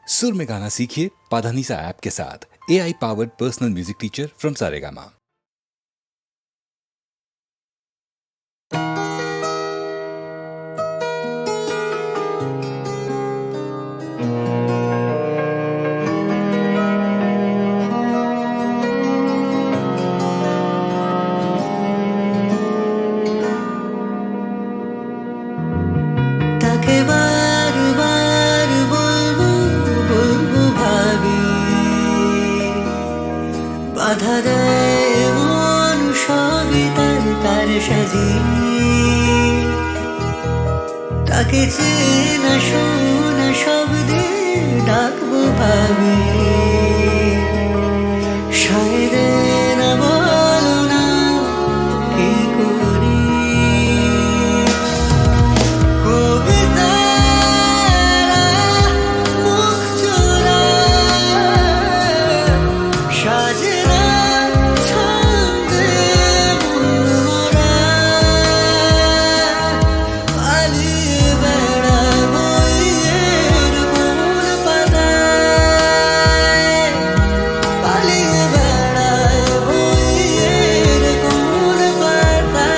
सुर में गाना सीखिए पाधानीसा ऐप के साथ। AI powered personal music teacher from Saregama. তাকে বারবার বলবো বলবো ভাবি, বাধা দেয় মন সবই তার তার সাজি। তাকে চেনা শোনা শব্দে ডাকবো ভাবি, সায়রে না বলো না কি করি। কবিতারা মুখ চোরা সাজে না ছন্দে মনমরা, পালিয়ে বেড়ায় বইয়ের কোন পাতায়, পালিয়ে বেড়ায় বইয়ের কোন পাতায়।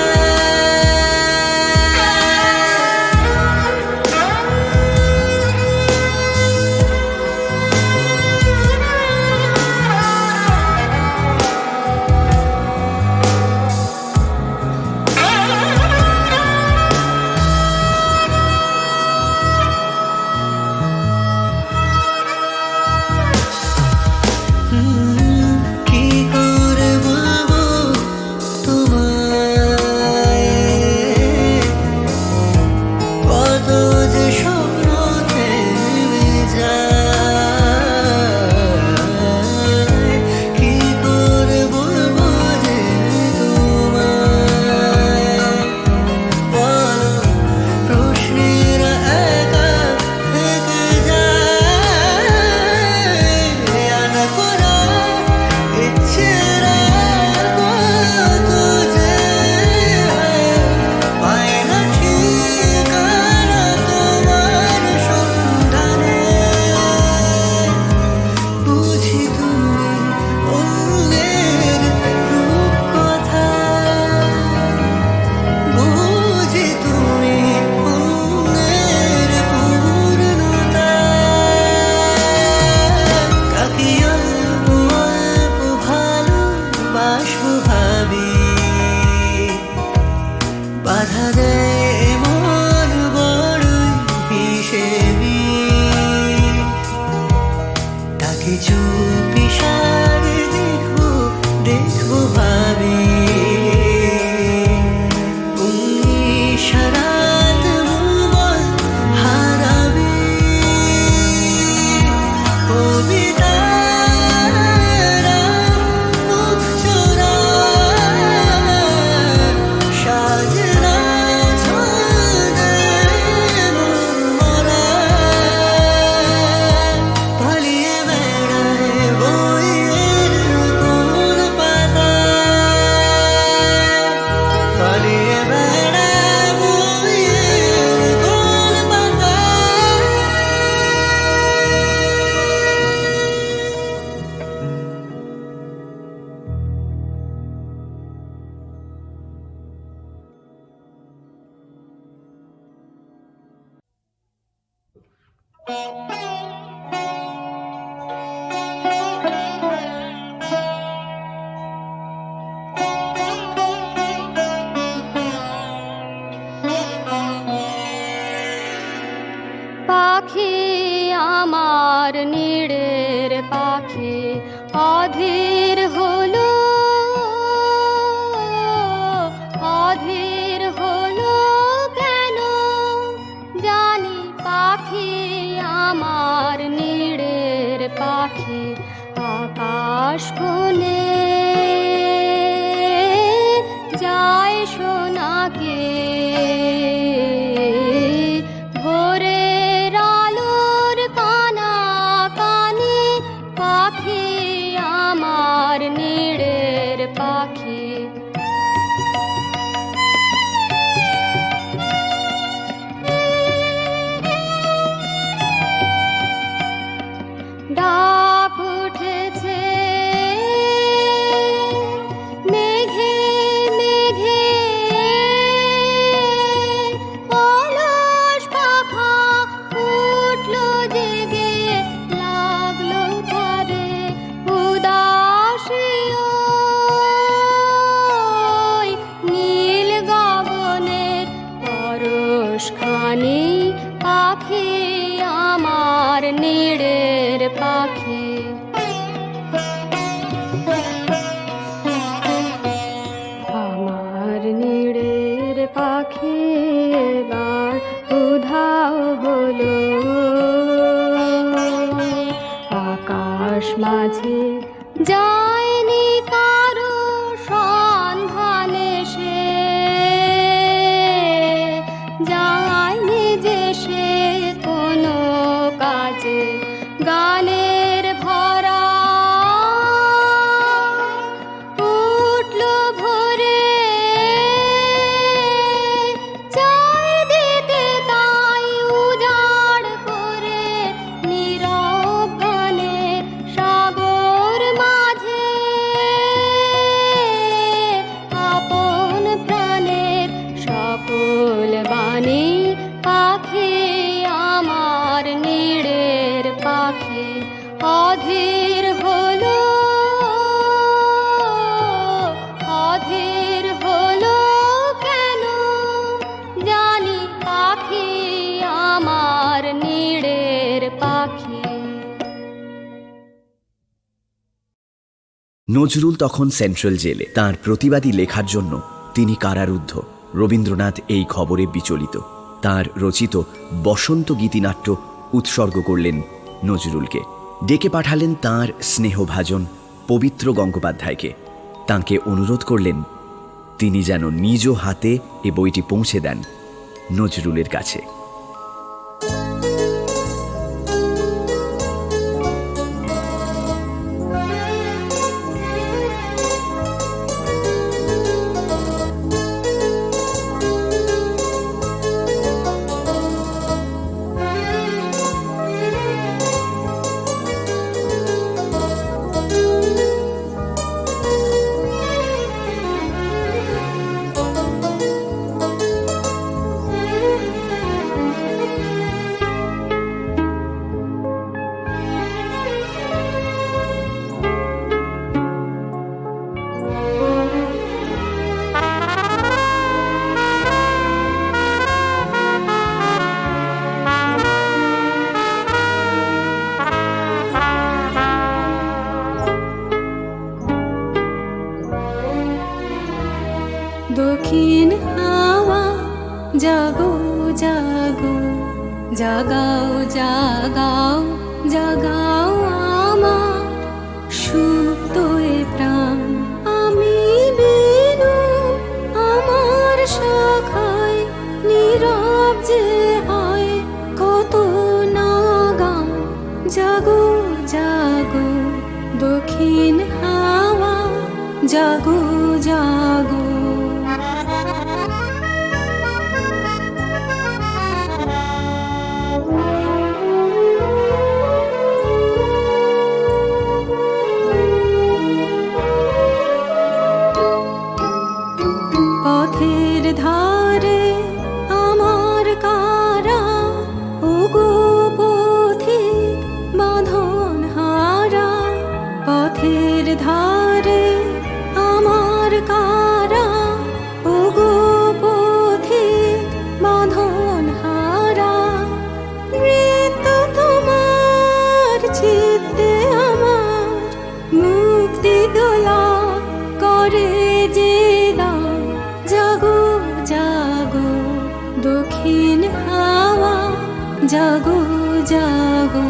কি করে বলবো তোমায়, কত যে স্বপ্ন থেমে যায়। কি করে বলবো যে তোমায়, বলো প্রশ্নের একা থেকে যায়। আনা করা ইচ্ছেরা কত যে পায় না ঠিকানা তোমার সন্ধানে। বুঝি তুমি অন্যের রূপকথা, বুঝি তুমি অন্যের পূর্ণতা। তাকে অল্প অল্প ভালোবাসবো ভাবি, বাধা দেয় মন বড়ই হিসেবি। তাকে চুপি সারে দেখবো দেখবো ভাবি, ইশারাত মুবল হারাবি। কবিতারা মুখ চোরা সাজে না ছন্দে মনমরা, পালিয়ে বেড়ায় বইয়ের কোন পাতায়, পালিয়ে বেড়ায় বইয়ের কোন পাতায়। পাখি আমার নীড়ের পাখি অধীর হলো, অধীর হলো কেন জানি। পাখি আমার নীড়ের পাখি আকাশ কোণে যায় সোনাকে। ভোরের আলোর কানা কানে পাখি আমার নীড়ের পাখি। পাখি। আমার নীড়ের পাখি এবার উধাও হলো, আকাশ মাঝে যায়নি কারো সন্ধানে সে, যায়নি যে সে কোনো কাজে গানের ভরা, উঠল ভোরে চাই দিতে তাই উজাড় করে নীরব গানে সাগর মাঝে, আপন প্রাণের সকল বাণী পাখি আমার নীড়ের পাখি অধীর হলো, অধীর হলো কেন জানি পাখি আমার নীড়ের পাখি। নজরুল তখন সেন্ট্রাল জেলে, তার প্রতিবাদী লেখার জন্য তিনি কারারুদ্ধ। রবীন্দ্রনাথ এই খবরে বিচলিত, তার রচিত বসন্ত গীতিনাট্য উৎসর্গ করলেন নজরুলকে। ডেকে পাঠালেন তাঁর স্নেহভাজন পবিত্র গঙ্গোপাধ্যায়কে। তাঁকে অনুরোধ করলেন তিনি যেন নিজ হাতে এ বইটি পৌঁছে দেন নজরুলের কাছে। দক্ষিণ হাওয়া জাগো জাগো, জাগাও জাগাও জাগাও আমার সুপ্ত এ প্রাণ। আমি বিনু আমার শাখায় নীরব যে হয় কত নাগান। জাগো জাগো দক্ষিণ হাওয়া জাগো জাগো। পথের ধারে আমার কারা, ওগো পথিক বাঁধন হারা। পথের ধারে আমার কারা, ওগো পথিক বাঁধন হারা। মৃত্যু তোমার চিত্তে আমার মুক্তি দোলা করে যে দান। জাগো জাগো দক্ষিণ হাওয়া জাগো জাগো।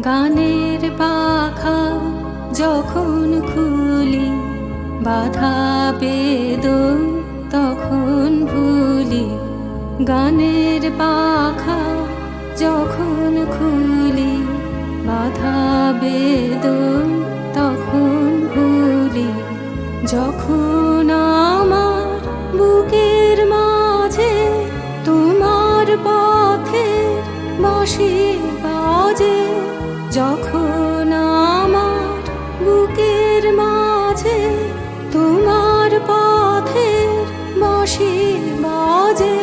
গানের পাখা যখন খুলি, বাধা বেদন তখন ভুলি। গানের পাখা যখন খুলি, বাধা বেদন তখন ভুলি। যখন আমার বুকের মাঝে তোমার পথের বাঁশি বাজে, যখন আমার বুকের মাঝে তোমার পথের বাঁশি বাজে।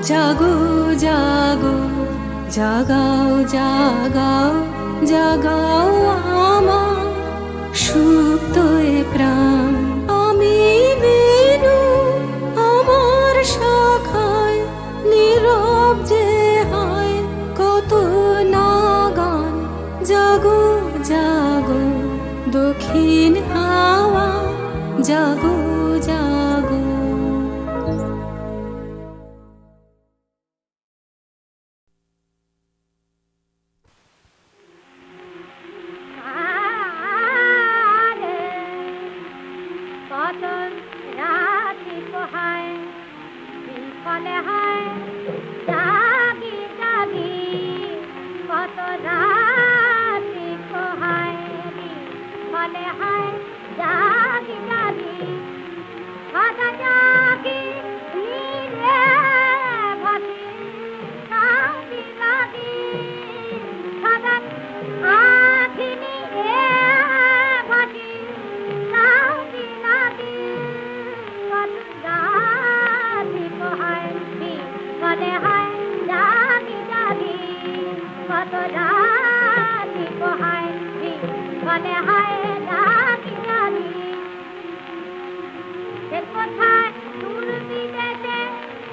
জাগো জাগো জাগাও জাগাও জাগাও আমার সুপ্ত এ প্রাণ। আমি বেনু আমার শাখায় নীরব যে হয় কত নাগান। জাগো জাগো দক্ষিণ হাওয়া জাগো জাগো। কত রাতি পোহায় বিফলে হয় জাগি জাগি। কত রাতি পোহায় বিফলে হয় জাগি জাগি। সাদা জাগি নীলে ভাসি কাঁদি লাগি। সাদা আখি নীলে ভাসি কাঁদি লাগি। কত রাতি পোহায় বিফলে হয় জাগি জাগি। কত রাতি পোহায় বিফলে হয় জাগি জাগি। সে কোথায় দূর বিদেশে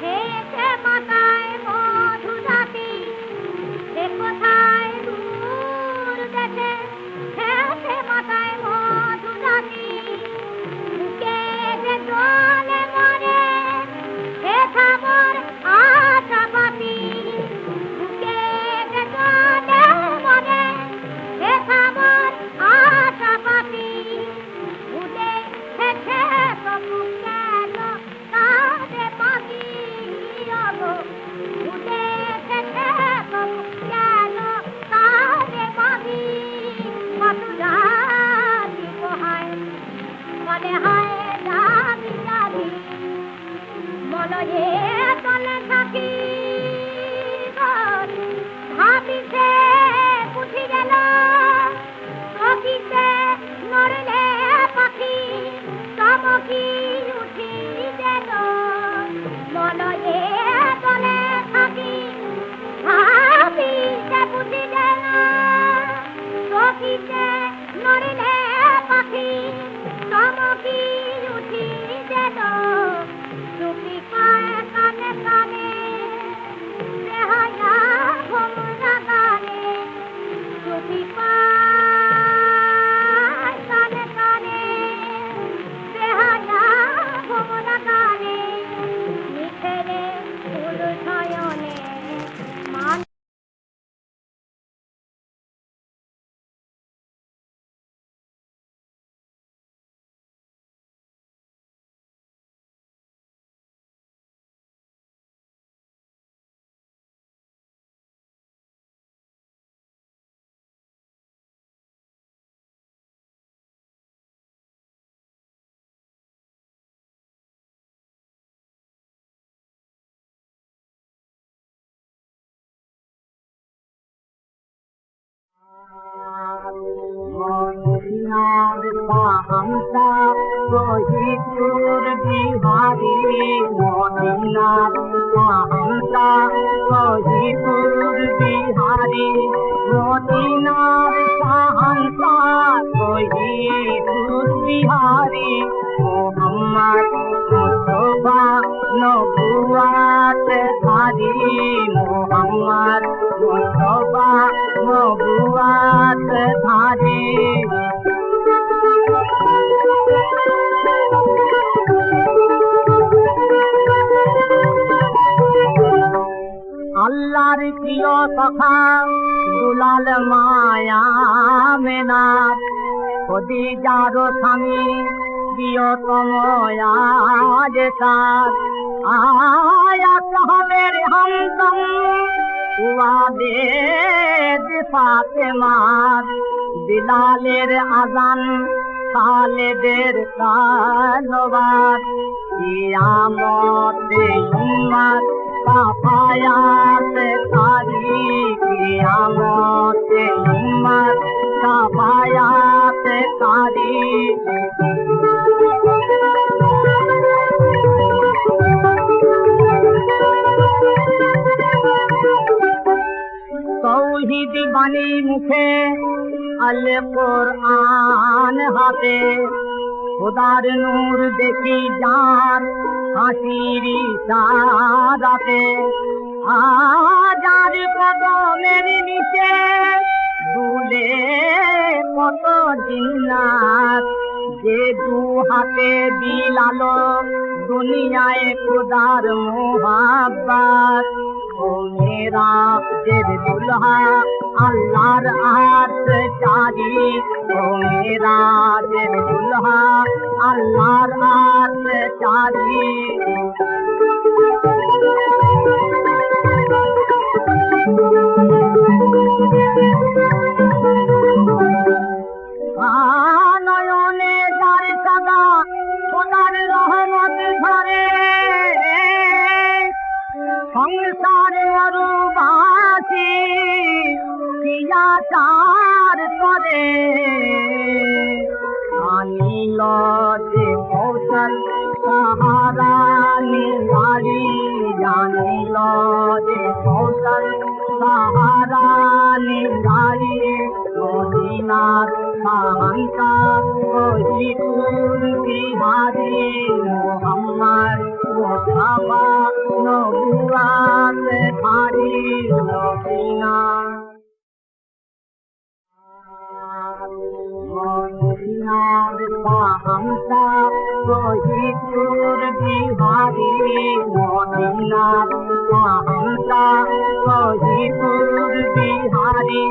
হেসে মাতায় মধু জাতি। সে কোথায় দূর দেশে হেসে মাতায় মধু জাতি। বুকে যে জলে মরে হে খবর আশা পাতি। বুকে যে জলে মরে হে খবর আশা পাতি। ভুলে হেসে তবু কেন কাঁদে পাখি অগো। ভুলে হেসে তবু কেন কাঁদে পাখি। কত রাতি পোহায় মনে হয় জাগি জাগি। মলয়ে তলে থাকি ভাবিছে উঠি গেল। চকিতে নড়লে পাখি চমকি উঠি গেল। মলয়ে তলে থাকি ভাবিছে উঠি গেল। চকিতে নড়লে পাখি চমকি উঠি গেল। চুপি পায় কানে কানে বেহায়া ভোমরা গানে। চুপি পায় কানে কানে বেহায়া ভোমরা গানে। নিখেরে ফুল শয়নে মান। মদিনার পাহামসা শহীদুর বিহারি। মদিনার পাহামসা শহীদুর বিহারি। মদিনার পাহামসা শহীদুর বিহারি। মোহাম্মদ মুস্তফা নবুয়াত ধারি। মোহাম্মদ মুস্তফা নবুয়াত ধারি। আল্লাহর প্রিয় সখা দুলাল মায়া মেনার। খদিজার স্বামী প্রিয়তম আজ তার। আয়া সাহাবের হামদম ওয়াদেদ ফাতেমার। বিলালের আজান খালেদের কানবার। কিয়ামতে উম্মত সাফায়াত তারি। কিয়ামতে উম্মত সাফায়াত তারি। তৌহিদি বাণী মুখে আল কোরআন হাতে খোদার নূর দেখি যার হাসির ইশারাতে আজার কদমের নিচে দুলে কত জিন্নাত যে দু হাতে বিলালো দুনিয়ায় খোদার মোহাব্বত ও মেরা তের দুলহা আল্লাহর আত চারি ও মেরা তের দুলহা আল্লাহর আত চারি নয়নে যার সদা খোদার রহমত ঝরে সংসার মরুবাসী ক্রিয়াচার করে আনিল যে কৌশল সাহারা নিগারি জানিল যে কৌশল সাহারা নিগারি মদিনার সাহান্তা ওহিদুর বিহারি মোহাম্মদ মুস্তাফা নবুয়াত ধারি নবীনা মদিনার সাহান্তা ওহিদুর বিহারি মদিনার সাহান্তা ওহিদুর বিহারি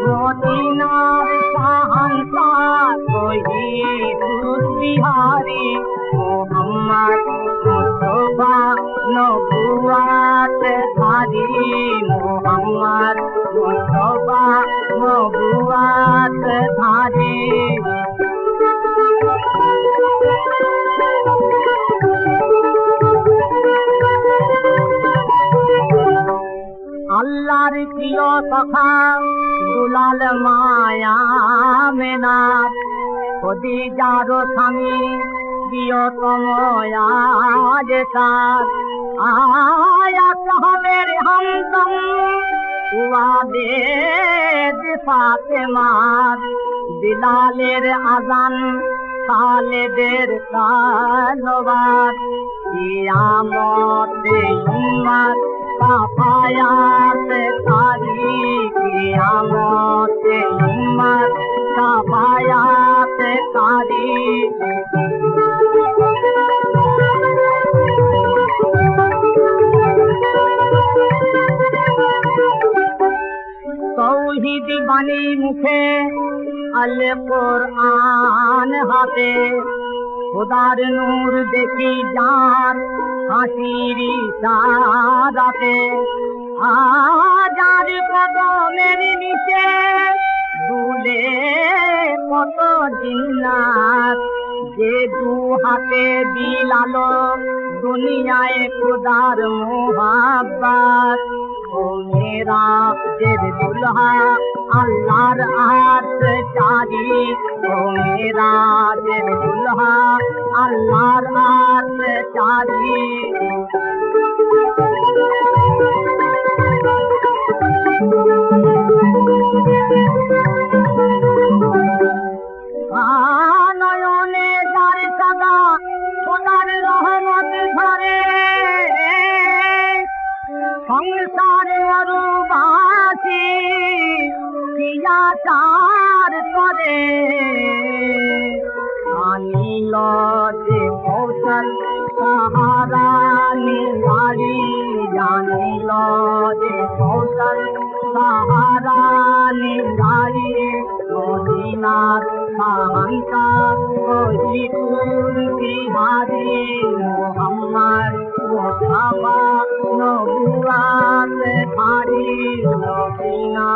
মদিনার সাহান্তা ওহিদুর বিহারি মোহাম্মদ মুস্তাফা নবুয়াত ধারি মোহাম্মদ মুস্তাফা নবুয়াত ধারি আল্লাহর প্রিয় সখা দুলাল মায়া মেনা খদিজার স্বামী প্রিয়তম আজ তার আয়া সাহাবের হামদম ওয়াদে ফাতেমার বিলালের আজান খালেদের কালবার কিয়ামতে উম্মত সাফায়াত তারি কিয়ামতে উম্মত সাফায়াত তারি তৌহিদি বাণী মুখে আল কোরআন হাতে খোদার নূর দেখি যার হাসির ইশারাতে আজার কদমের নিচে দুলে কত জিন্নাত যে দু হাতে বিলালো দুনিয়ায় খোদার মোহাব্বত ও মেরা তের দুলহা আল্লাহর আত চারি ও মেরা তের দুলহা আল্লাহর আত চারি নয়নে যার সদা খোদার রহমত ঝরে সংসার মরুবাসী ক্রিয়াচার করে আনিল যে কৌশল সাহারা নিগারি জানিল যে কৌশল সাহারা নিগারি মদিনার সাহান্তা ওহিদুর বিহারি মোহাম্মদ মুস্তাফা নবুয়াত ধারি নবীনা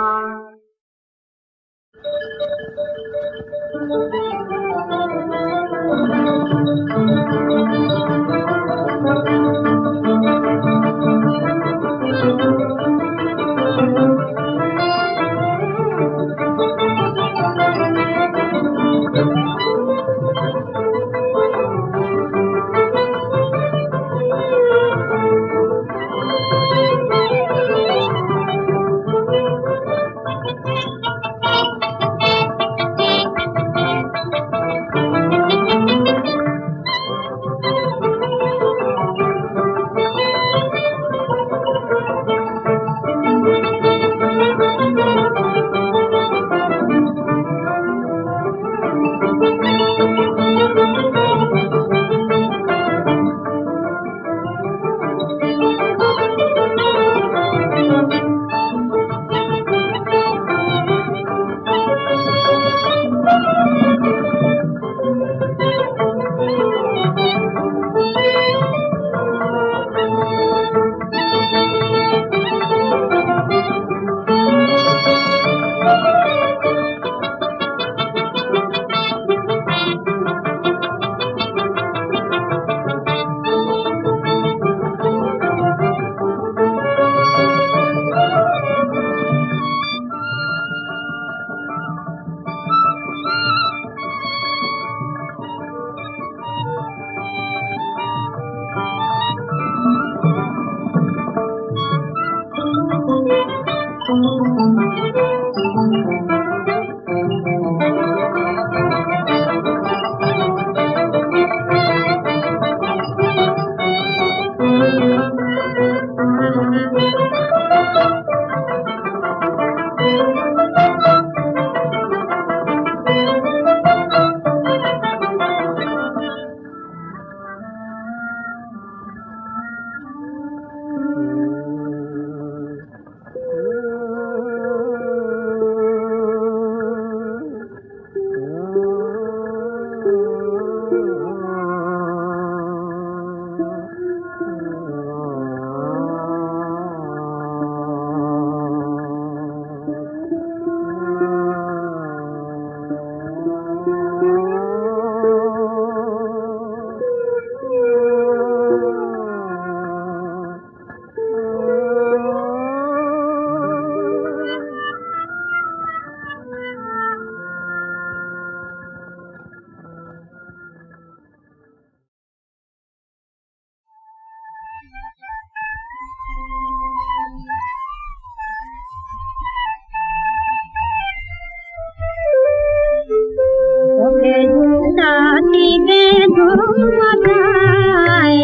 বাজায়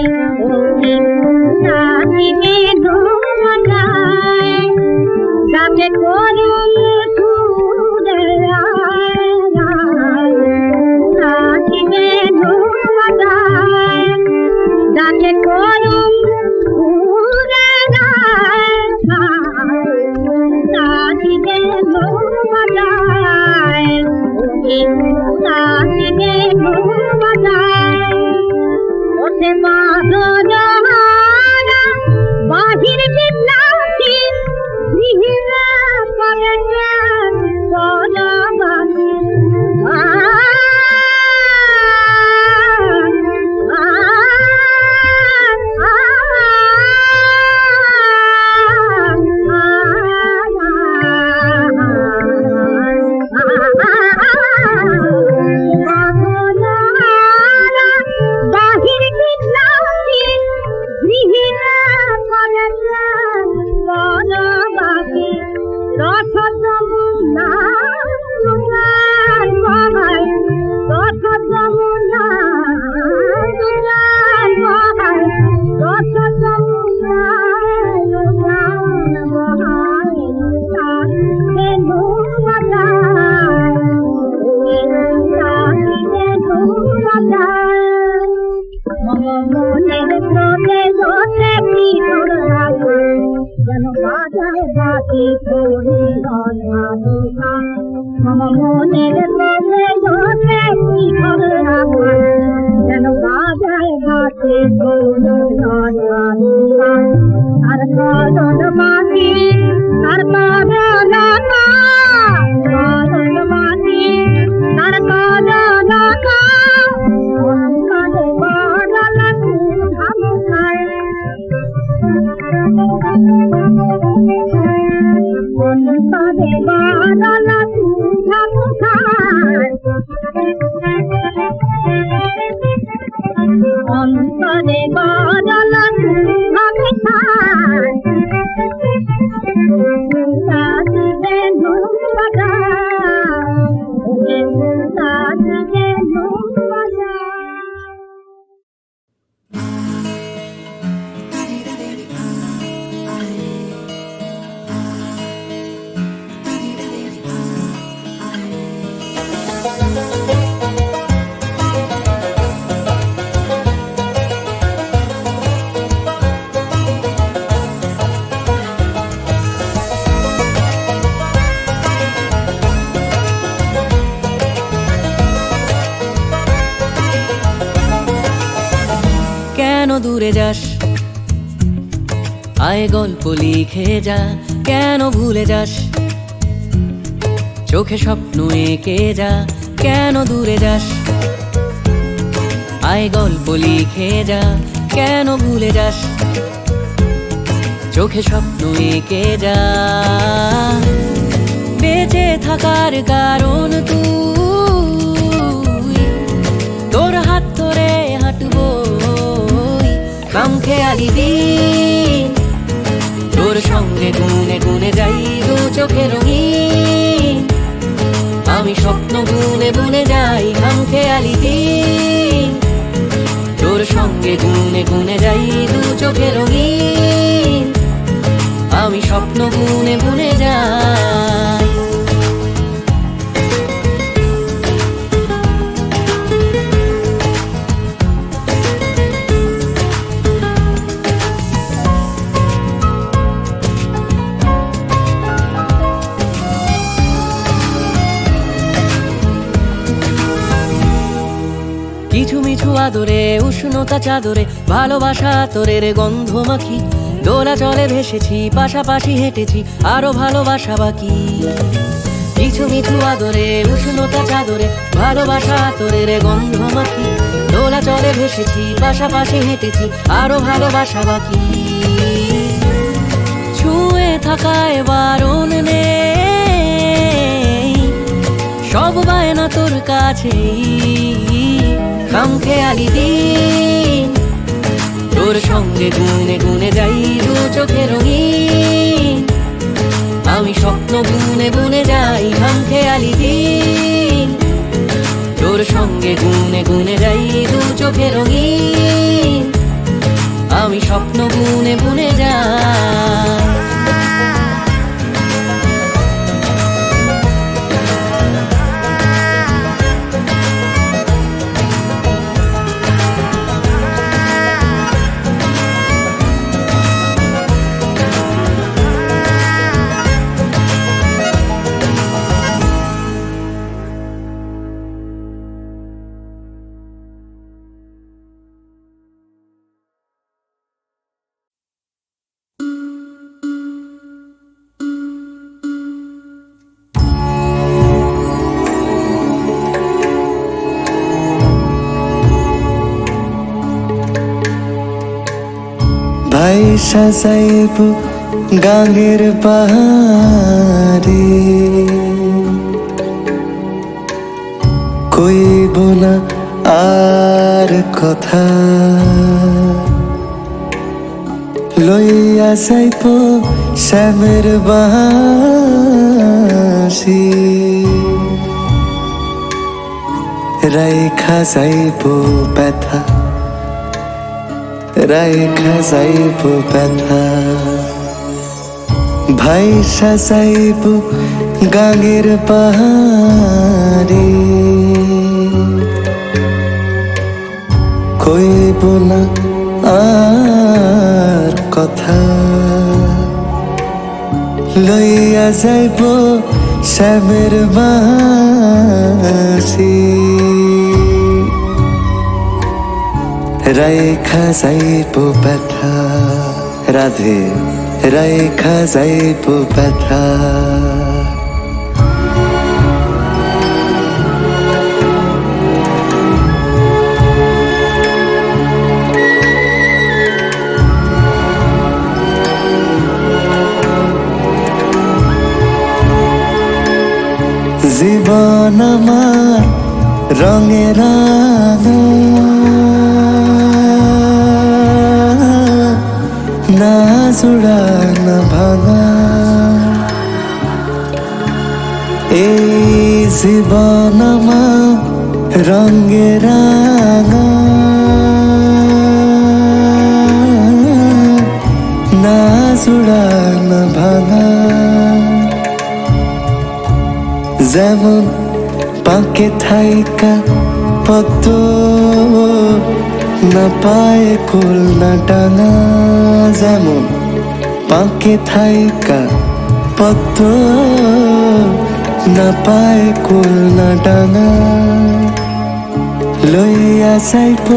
ওই নাচিবে বাজায় যাতে করুন সুরে নাচিবে বাজায় যাতে করুন সুরে নাচিবে বাজায় নাচিবে বাজায় ওঠে বাদরা বাহির বিপ্লবী গৃহিণা করে পরবাসী বাহির বিপ্লবী গৃহিণা করে পরবাসী রথ যমুনা দুলাল বহায় রথ যমুনা দুলাল বহায় রথ যমুনা দুলাল বহায় বেনু বাজায় বেনু বাজায় মনের ক্রোধে ঘটে কিশোর রাগে যেন বাজায় বাঁশি তোরে অনামিকা মনের ক্রোধে ঘটে কিশোর রাগে যেন বাজায় বাঁশি তোরে অনামিকা তার কদর মাটি তার কদর মাটি তার কদর অন্তরে বদল আমি খাই সাজিবে নুবাজা সাজিবে নুবাজা কেন দূরে যাস আয় গল্প লিখে যা কেন ভুলে যাস চোখে স্বপ্ন এঁকে যা কেন দূরে যাস আয় গল্প লিখে যা কেন ভুলে যাস চোখে স্বপ্ন এঁকে যা বেঁচে থাকার কারণ তুই তোর হাত ধরে হাঁটবো খামখেয়ালি দিন তোর সঙ্গে গুনে গুনে যাই দু চোখে রঙিন আমি স্বপ্ন বুনে বুনে যাই খামখেয়ালি দিন তোর সঙ্গে গুনে গুনে যাই দু চোখে রঙিন আমি স্বপ্ন বুনে বুনে যাই কিছু মিছু আদরে উষ্ণতা চাদরে ভালোবাসা তোরের গন্ধ মাখি দোলা চলে ভেসেছি পাশাপাশি হেঁটেছি আরো ভালোবাসা বাকি কিছু মিছু আদরে উষ্ণতা চাদরে ভালোবাসা তোরের গন্ধ মাখি দোলা চলে ভেসেছি পাশাপাশি হেঁটেছি আরো ভালোবাসা বাকি ছুঁয়ে থাকায় বারণ নেই সব বায়না তোর কাছেই খামখেয়ালি দিন তোর সঙ্গে গুনে গুনে যাই দু চোখে রঙিন আমি স্বপ্ন বুনে বুনে যাই খামখেয়ালি দিন তোর সঙ্গে গুনে গুনে যাই দু চোখে রঙিন, আমি স্বপ্ন বুনে বুনে যাই। ভাই সাজাইব গাঙের পাহাড়ে, কইব না আর কথা, লইয়া যাইব শ্যামের বাঁশি, রাইখা যাইব ব্যথা, রাইখা যাইব ব্যথা। ভাই সাজাইব গাঙের পাহাড়ে, কইব না আর কথা, লইয়া যাইব শ্যামের বাঁশি, রাইখা যাইব ব্যথা। রাধে রাইখা যাইব ব্যথা। জীবন আমার রঙে রাঙা, না জোড়া না ভাঙা, এই জীবন আমার রঙে রাঙা, না জোড়া না ভাঙা। যেমন পাকে থাইকা পদ্ম না পায় কুল না ডাঙা, যেমন পাকে থাইকা পদ্ম না পায় কুল না ডাঙা, লইয়া যাইব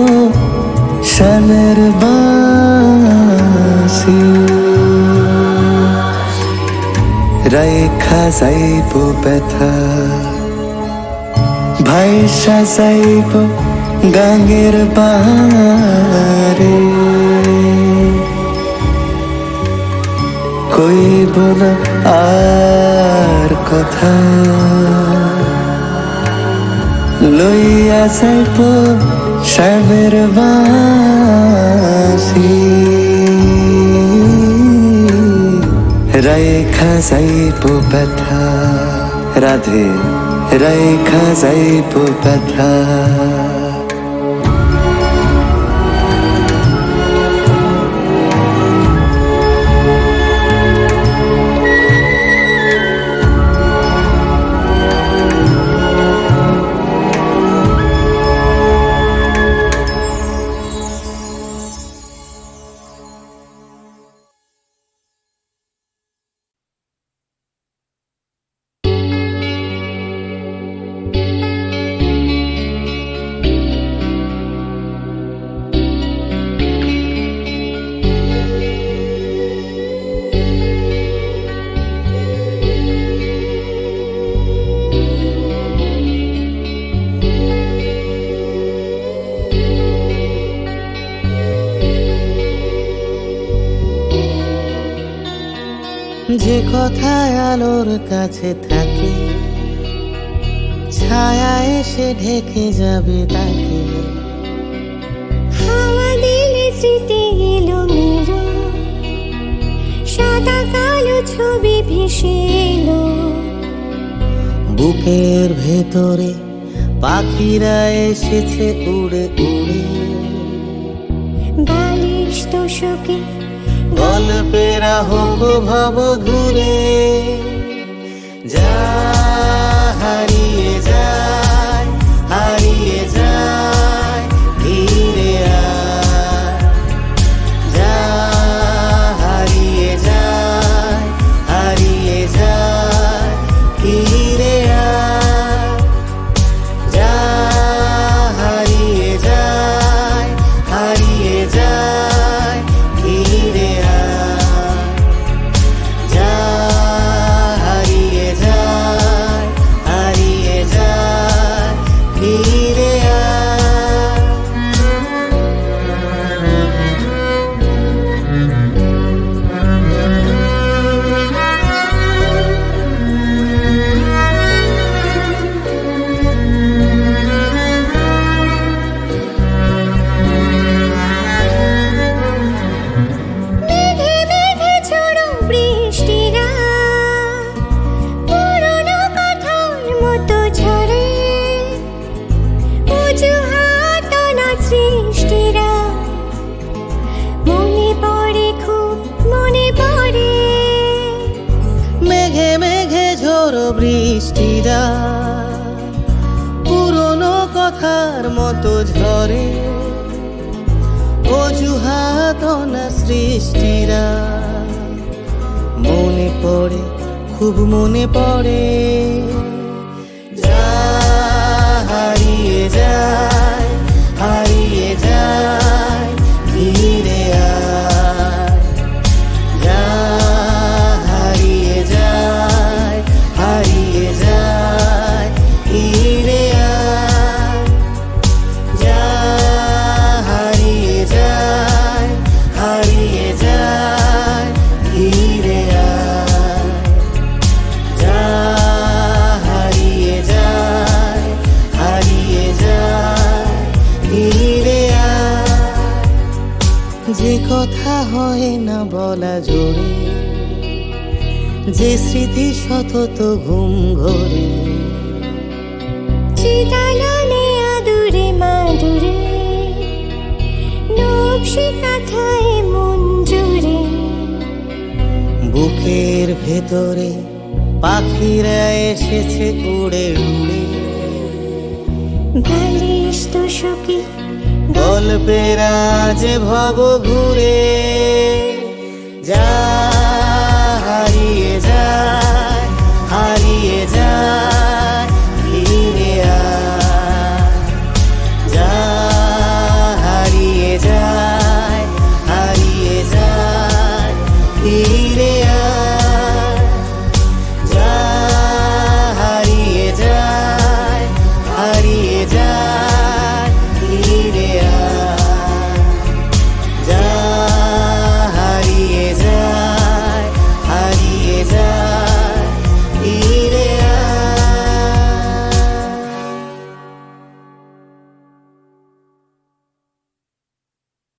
শ্যামের বাঁশি, রাইখা যাইব ব্যথা। ভাই সাজাইব গাঙের পাহাড়ে, কইব না আর কথা, লইয়া যাইব শ্যামের বাঁশি, রাইখা যাইব ব্যথা। রাধে রাইখা যাইব ব্যথা। যে কথায় আলোর কাছে থাকে, ছায়া এসে ঢেকে যাবে তাকে। হাওয়া দিলে স্মৃতি এলো মেলো, সাদা কালো ছবি ভেসে এলো। বুকের ভেতরে পাখিরা এসেছে উড়ে উড়ে, বালিশ তোষকে গল্পেরা হোক ভব ঘুরে, যা হারিয়ে যায় হারিয়ে যায় ফিরে আয়, যা হারিয়ে যায় হারিয়ে যায় ফিরে আয়, যা হারিয়ে যায় হারিয়ে যায় ফিরে আয়, যা হারিয়ে যায় হারিয়ে যায় ফিরে আয়। মেঘে মেঘে ঝোড়ো বৃষ্টিরা পুরনো কথার মতো ঝরে, অজুহাত না সৃষ্টিরা মনে পড়ে খুব মনে পড়ে। মেঘে মেঘে ঝোড়ো বৃষ্টিরা পুরনো কথার মতো ঝরে, অজুহাত না সৃষ্টিরা মনে পড়ে খুব মনে পড়ে, যা হারিয়ে যায় হারিয়ে যায় ফিরে আয়, যা হারিয়ে যায় হারিয়ে যায় ফিরে আয়, যা হারিয়ে যায় হারিয়ে যায় ফিরে আয়, যা হারিয়ে যায় হারিয়ে যায় ফিরে আয়। যে কথা হয় না বলা জোরে, যে স্মৃতি সতত ঘুম ঘরে, চিতালনে আদুরে মাদুরে নকশি কাঁথায় মন জুড়ে, বুকের ভেতরে পাখিরা এসেছে উড়ে উড়ে, বালিশ তোষকে গল্পেরা যে ভব ঘুরে,